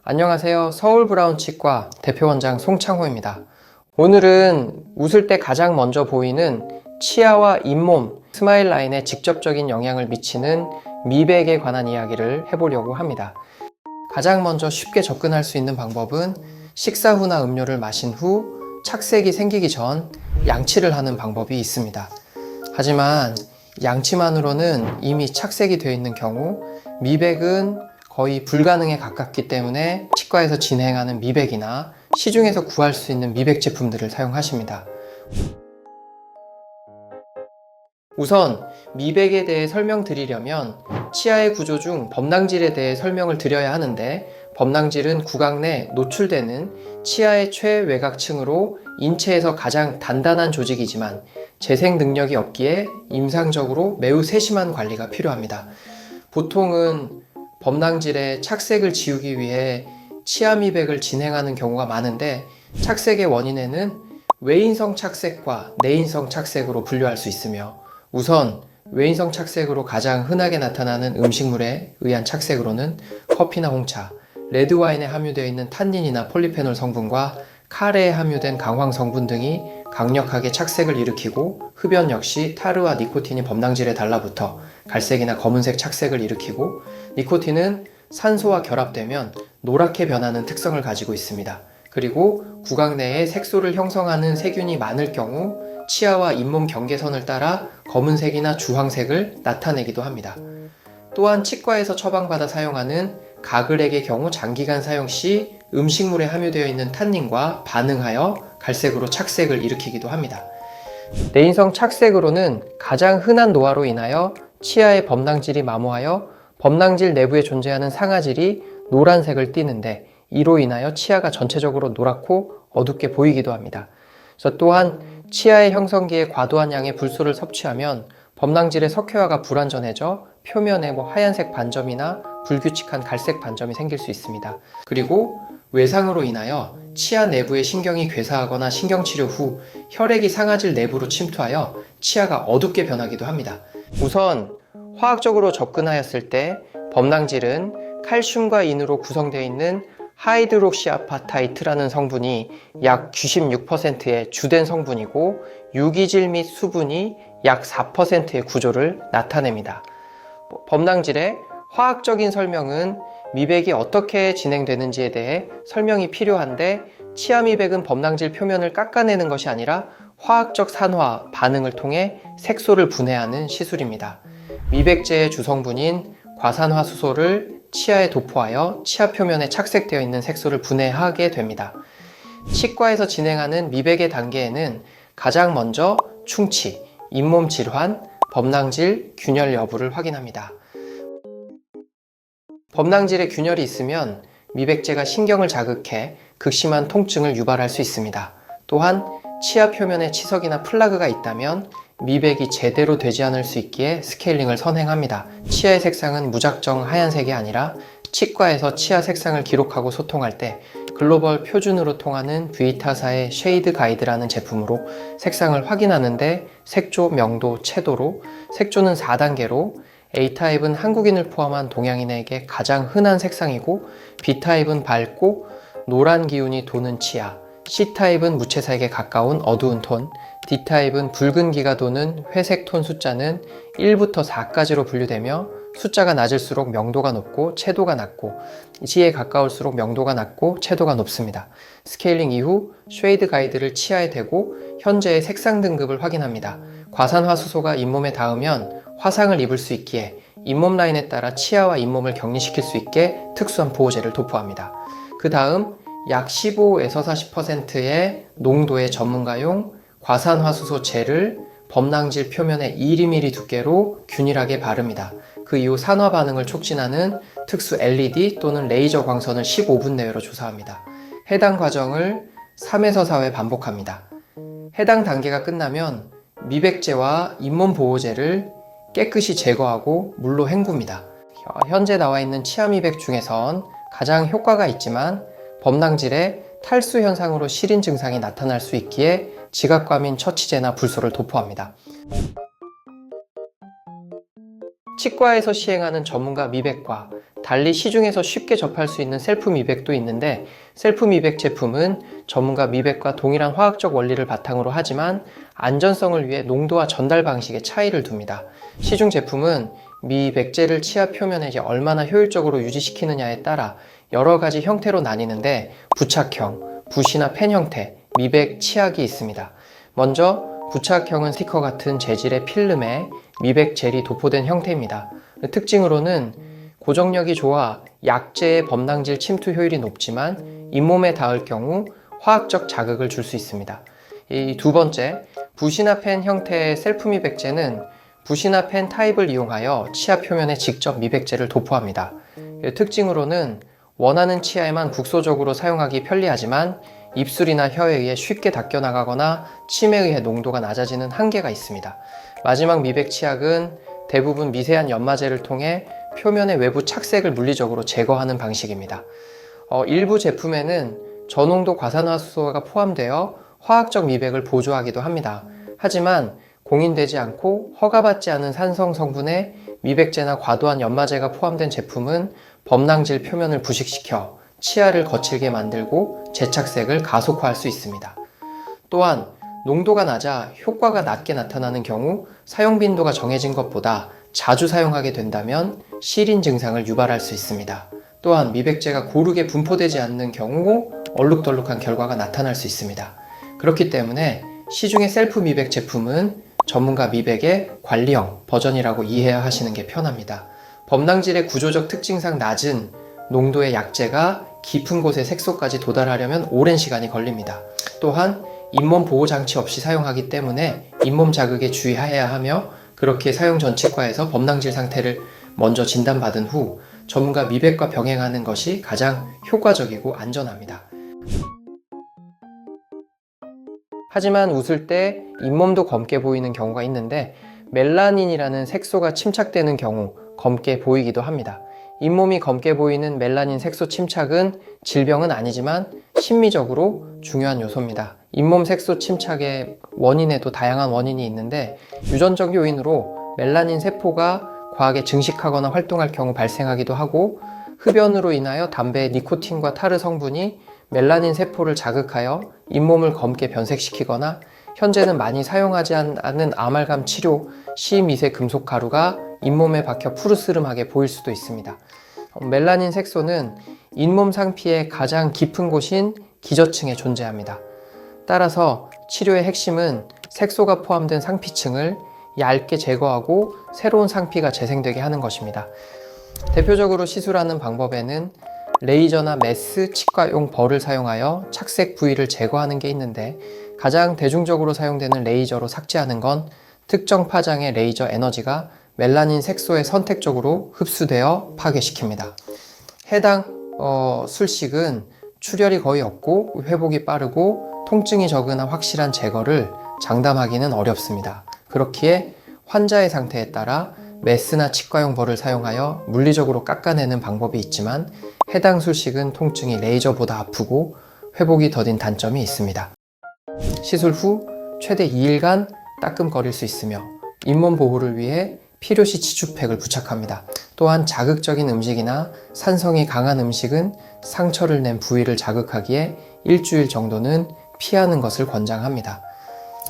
안녕하세요. 서울브라운치과 대표원장 송창호입니다. 오늘은 웃을 때 가장 먼저 보이는 치아와 잇몸, 스마일 라인에 직접적인 영향을 미치는 미백에 관한 이야기를 해보려고 합니다. 가장 먼저 쉽게 접근할 수 있는 방법은 식사 후나 음료를 마신 후 착색이 생기기 전 양치를 하는 방법이 있습니다. 하지만 양치만으로는 이미 착색이 되어 있는 경우 미백은 거의 불가능에 가깝기 때문에 치과에서 진행하는 미백이나 시중에서 구할 수 있는 미백 제품들을 사용하십니다. 우선 미백에 대해 설명드리려면 치아의 구조 중 범낭질에 대해 설명을 드려야 하는데, 범낭질은 구강 내 노출되는 치아의 최외곽층으로 인체에서 가장 단단한 조직이지만 재생 능력이 없기에 임상적으로 매우 세심한 관리가 필요합니다. 보통은 범낭질의 착색을 지우기 위해 치아 미백을 진행하는 경우가 많은데, 착색의 원인에는 외인성 착색과 내인성 착색으로 분류할 수 있으며, 우선 외인성 착색으로 가장 흔하게 나타나는 음식물에 의한 착색으로는 커피나 홍차, 레드와인에 함유되어 있는 탄닌이나 폴리페놀 성분과 카레에 함유된 강황 성분 등이 강력하게 착색을 일으키고, 흡연 역시 타르와 니코틴이 범낭질에 달라붙어 갈색이나 검은색 착색을 일으키고, 니코틴은 산소와 결합되면 노랗게 변하는 특성을 가지고 있습니다. 그리고 구강 내에 색소를 형성하는 세균이 많을 경우 치아와 잇몸 경계선을 따라 검은색이나 주황색을 나타내기도 합니다. 또한 치과에서 처방받아 사용하는 가글액의 경우 장기간 사용 시 음식물에 함유되어 있는 탄닌과 반응하여 갈색으로 착색을 일으키기도 합니다. 내인성 착색으로는 가장 흔한 노화로 인하여 치아의 범낭질이 마모하여 범낭질 내부에 존재하는 상아질이 노란색을 띠는데, 이로 인하여 치아가 전체적으로 노랗고 어둡게 보이기도 합니다. 또한 치아의 형성기에 과도한 양의 불소를 섭취하면 범낭질의 석회화가 불완전해져 표면에 하얀색 반점이나 불규칙한 갈색 반점이 생길 수 있습니다. 그리고 외상으로 인하여 치아 내부의 신경이 괴사하거나 신경치료 후 혈액이 상아질 내부로 침투하여 치아가 어둡게 변하기도 합니다. 우선 화학적으로 접근하였을 때 범낭질은 칼슘과 인으로 구성되어 있는 하이드록시아파타이트라는 성분이 약 96%의 주된 성분이고, 유기질 및 수분이 약 4%의 구조를 나타냅니다. 범낭질의 화학적인 설명은 미백이 어떻게 진행되는지에 대해 설명이 필요한데, 치아 미백은 범낭질 표면을 깎아내는 것이 아니라 화학적 산화 반응을 통해 색소를 분해하는 시술입니다. 미백제의 주성분인 과산화수소를 치아에 도포하여 치아 표면에 착색되어 있는 색소를 분해하게 됩니다. 치과에서 진행하는 미백의 단계에는 가장 먼저 충치, 잇몸 질환, 범낭질, 균열 여부를 확인합니다. 범낭질에 균열이 있으면 미백제가 신경을 자극해 극심한 통증을 유발할 수 있습니다. 또한 치아 표면에 치석이나 플라그가 있다면 미백이 제대로 되지 않을 수 있기에 스케일링을 선행합니다. 치아의 색상은 무작정 하얀색이 아니라 치과에서 치아 색상을 기록하고 소통할 때 글로벌 표준으로 통하는 브이타사의 쉐이드 가이드라는 제품으로 색상을 확인하는데, 색조, 명도, 채도로 색조는 4단계로 A타입은 한국인을 포함한 동양인에게 가장 흔한 색상이고, B타입은 밝고 노란 기운이 도는 치아, C타입은 무채색에 가까운 어두운 톤, D타입은 붉은 기가 도는 회색 톤. 숫자는 1부터 4까지로 분류되며, 숫자가 낮을수록 명도가 높고 채도가 낮고, G에 가까울수록 명도가 낮고 채도가 높습니다. 스케일링 이후 쉐이드 가이드를 치아에 대고 현재의 색상 등급을 확인합니다. 과산화수소가 잇몸에 닿으면 화상을 입을 수 있기에 잇몸 라인에 따라 치아와 잇몸을 격리시킬 수 있게 특수한 보호제를 도포합니다. 그 다음 약 15에서 40%의 농도의 전문가용 과산화수소 젤을 범낭질 표면에 1mm 두께로 균일하게 바릅니다. 그 이후 산화 반응을 촉진하는 특수 LED 또는 레이저 광선을 15분 내외로 주사합니다. 해당 과정을 3에서 4회 반복합니다. 해당 단계가 끝나면 미백제와 잇몸 보호제를 깨끗이 제거하고 물로 헹굽니다. 현재 나와 있는 치아 미백 중에선 가장 효과가 있지만 범낭질에 탈수 현상으로 시린 증상이 나타날 수 있기에 지각과민 처치제나 불소를 도포합니다. 치과에서 시행하는 전문가 미백과 달리 시중에서 쉽게 접할 수 있는 셀프 미백도 있는데, 셀프 미백 제품은 전문가 미백과 동일한 화학적 원리를 바탕으로 하지만 안전성을 위해 농도와 전달 방식에 차이를 둡니다. 시중 제품은 미백제를 치아 표면에 얼마나 효율적으로 유지시키느냐에 따라 여러 가지 형태로 나뉘는데, 부착형, 붓이나 펜 형태, 미백 치약이 있습니다. 먼저 부착형은 스티커 같은 재질의 필름에 미백 젤이 도포된 형태입니다. 특징으로는 고정력이 좋아 약제의 범랑질 침투 효율이 높지만 잇몸에 닿을 경우 화학적 자극을 줄 수 있습니다. 이 두 번째, 붓이나 펜 형태의 셀프 미백제는 붓이나 펜 타입을 이용하여 치아 표면에 직접 미백제를 도포합니다. 특징으로는 원하는 치아에만 국소적으로 사용하기 편리하지만 입술이나 혀에 의해 쉽게 닦여나가거나 침에 의해 농도가 낮아지는 한계가 있습니다. 마지막 미백 치약은 대부분 미세한 연마제를 통해 표면의 외부 착색을 물리적으로 제거하는 방식입니다. 일부 제품에는 저농도 과산화수소가 포함되어 화학적 미백을 보조하기도 합니다. 하지만 공인되지 않고 허가받지 않은 산성 성분의 미백제나 과도한 연마제가 포함된 제품은 범랑질 표면을 부식시켜 치아를 거칠게 만들고 재착색을 가속화할 수 있습니다. 또한 농도가 낮아 효과가 낮게 나타나는 경우 사용 빈도가 정해진 것보다 자주 사용하게 된다면 실인 증상을 유발할 수 있습니다. 또한 미백제가 고르게 분포되지 않는 경우 얼룩덜룩한 결과가 나타날 수 있습니다. 그렇기 때문에 시중의 셀프 미백 제품은 전문가 미백의 관리형 버전이라고 이해해야 하시는 게 편합니다. 범랑질의 구조적 특징상 낮은 농도의 약제가 깊은 곳의 색소까지 도달하려면 오랜 시간이 걸립니다. 또한 잇몸 보호 장치 없이 사용하기 때문에 잇몸 자극에 주의해야 하며, 그렇게 사용 전 치과에서 범랑질 상태를 먼저 진단받은 후 전문가 미백과 병행하는 것이 가장 효과적이고 안전합니다. 하지만 웃을 때 잇몸도 검게 보이는 경우가 있는데, 멜라닌이라는 색소가 침착되는 경우 검게 보이기도 합니다. 잇몸이 검게 보이는 멜라닌 색소 침착은 질병은 아니지만 심미적으로 중요한 요소입니다. 잇몸 색소 침착의 원인에도 다양한 원인이 있는데, 유전적 요인으로 멜라닌 세포가 과하게 증식하거나 활동할 경우 발생하기도 하고, 흡연으로 인하여 담배의 니코틴과 타르 성분이 멜라닌 세포를 자극하여 잇몸을 검게 변색시키거나, 현재는 많이 사용하지 않는 아말감 치료 시미세 금속 가루가 잇몸에 박혀 푸르스름하게 보일 수도 있습니다. 멜라닌 색소는 잇몸 상피의 가장 깊은 곳인 기저층에 존재합니다. 따라서 치료의 핵심은 색소가 포함된 상피층을 얇게 제거하고 새로운 상피가 재생되게 하는 것입니다. 대표적으로 시술하는 방법에는 레이저나 메스, 치과용 벌을 사용하여 착색 부위를 제거하는 게 있는데, 가장 대중적으로 사용되는 레이저로 삭제하는 건 특정 파장의 레이저 에너지가 멜라닌 색소에 선택적으로 흡수되어 파괴시킵니다. 해당 술식은 출혈이 거의 없고 회복이 빠르고 통증이 적으나 확실한 제거를 장담하기는 어렵습니다. 그렇기에 환자의 상태에 따라 메스나 치과용 벌을 사용하여 물리적으로 깎아내는 방법이 있지만, 해당 술식은 통증이 레이저보다 아프고 회복이 더딘 단점이 있습니다. 시술 후 최대 2일간 따끔거릴 수 있으며 잇몸 보호를 위해 필요시 치주팩을 부착합니다. 또한 자극적인 음식이나 산성이 강한 음식은 상처를 낸 부위를 자극하기에 일주일 정도는 피하는 것을 권장합니다.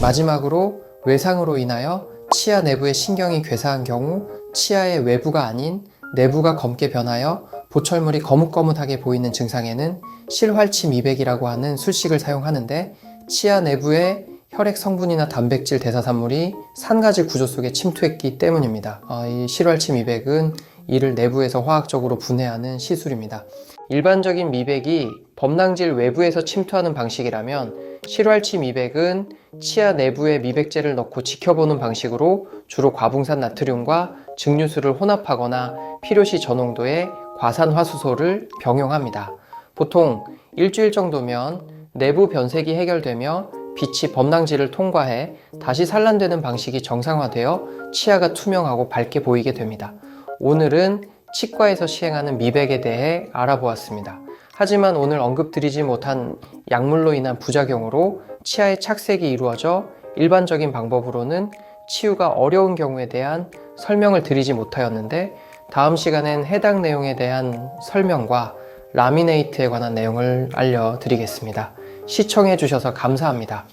마지막으로 외상으로 인하여 치아 내부의 신경이 괴사한 경우 치아의 외부가 아닌 내부가 검게 변하여 보철물이 거뭇거뭇하게 보이는 증상에는 실활치 미백이라고 하는 술식을 사용하는데, 치아 내부에 혈액 성분이나 단백질 대사산물이 산가지 구조 속에 침투했기 때문입니다. 이 실활치 미백은 이를 내부에서 화학적으로 분해하는 시술입니다. 일반적인 미백이 범랑질 외부에서 침투하는 방식이라면, 실활치 미백은 치아 내부에 미백제를 넣고 지켜보는 방식으로 주로 과붕산 나트륨과 증류수를 혼합하거나 필요시 저농도의 과산화수소를 병용합니다. 보통 일주일 정도면 내부 변색이 해결되며 빛이 범랑질을 통과해 다시 산란되는 방식이 정상화되어 치아가 투명하고 밝게 보이게 됩니다. 오늘은 치과에서 시행하는 미백에 대해 알아보았습니다. 하지만 오늘 언급드리지 못한 약물로 인한 부작용으로 치아의 착색이 이루어져 일반적인 방법으로는 치유가 어려운 경우에 대한 설명을 드리지 못하였는데, 다음 시간엔 해당 내용에 대한 설명과 라미네이트에 관한 내용을 알려드리겠습니다. 시청해주셔서 감사합니다.